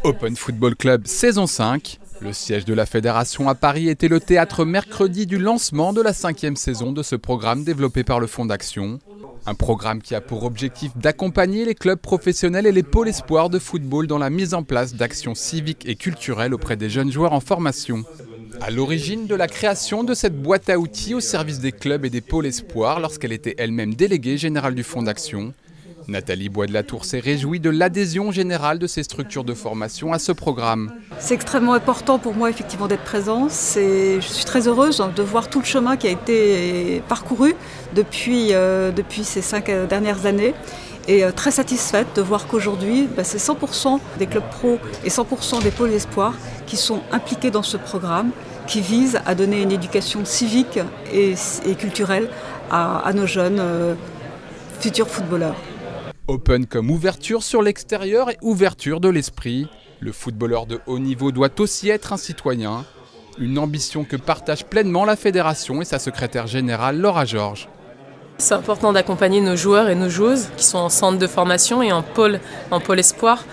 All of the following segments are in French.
Open Football Club saison 5. Le siège de la fédération à Paris était le théâtre mercredi du lancement de la 5e saison de ce programme développé par le Fonds d'Action. Un programme qui a pour objectif d'accompagner les clubs professionnels et les pôles espoirs de football dans la mise en place d'actions civiques et culturelles auprès des jeunes joueurs en formation. À l'origine de la création de cette boîte à outils au service des clubs et des pôles espoirs lorsqu'elle était elle-même déléguée générale du Fonds d'Action, Nathalie Bois de la Tour s'est réjouie de l'adhésion générale de ces structures de formation à ce programme. C'est extrêmement important pour moi effectivement d'être présente. Je suis très heureuse de voir tout le chemin qui a été parcouru depuis ces 5 dernières années. Et très satisfaite de voir qu'aujourd'hui, c'est 100% des clubs pro et 100% des pôles espoirs qui sont impliqués dans ce programme, qui vise à donner une éducation civique et culturelle à nos jeunes futurs footballeurs. Open comme ouverture sur l'extérieur et ouverture de l'esprit. Le footballeur de haut niveau doit aussi être un citoyen. Une ambition que partage pleinement la fédération et sa secrétaire générale Laura Georges. C'est important d'accompagner nos joueurs et nos joueuses qui sont en centre de formation et en pôle espoir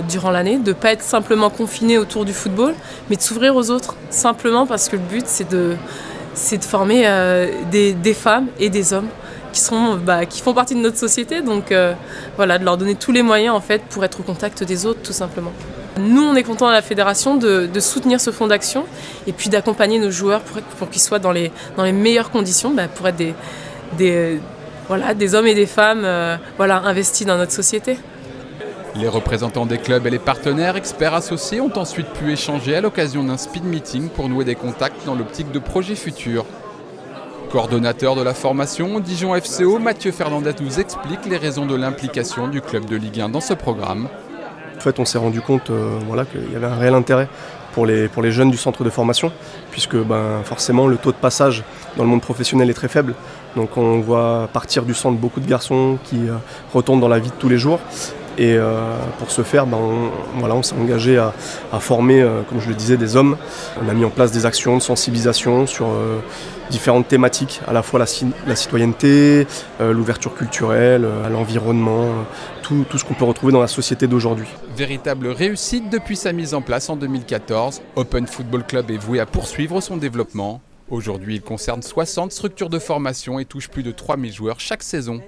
durant l'année, de ne pas être simplement confinés autour du football, mais de s'ouvrir aux autres, simplement parce que le but c'est de former des femmes et des hommes qui font partie de notre société, donc voilà, de leur donner tous les moyens en fait pour être au contact des autres tout simplement. Nous on est contents à la fédération de soutenir ce fonds d'action et puis d'accompagner nos joueurs pour qu'ils soient dans les meilleures conditions pour être des hommes et des femmes investis dans notre société. Les représentants des clubs et les partenaires experts associés ont ensuite pu échanger à l'occasion d'un speed meeting pour nouer des contacts dans l'optique de projets futurs. Coordonnateur de la formation Dijon FCO, Mathieu Fernandez nous explique les raisons de l'implication du club de Ligue 1 dans ce programme. En fait, on s'est rendu compte qu'il y avait un réel intérêt pour les jeunes du centre de formation, puisque forcément le taux de passage dans le monde professionnel est très faible. Donc on voit partir du centre beaucoup de garçons qui retournent dans la vie de tous les jours. Et pour ce faire, on s'est engagé à former, comme je le disais, des hommes. On a mis en place des actions de sensibilisation sur différentes thématiques, à la fois la citoyenneté, l'ouverture culturelle, l'environnement, tout ce qu'on peut retrouver dans la société d'aujourd'hui. Véritable réussite depuis sa mise en place en 2014, Open Football Club est voué à poursuivre son développement. Aujourd'hui, il concerne 60 structures de formation et touche plus de 3000 joueurs chaque saison.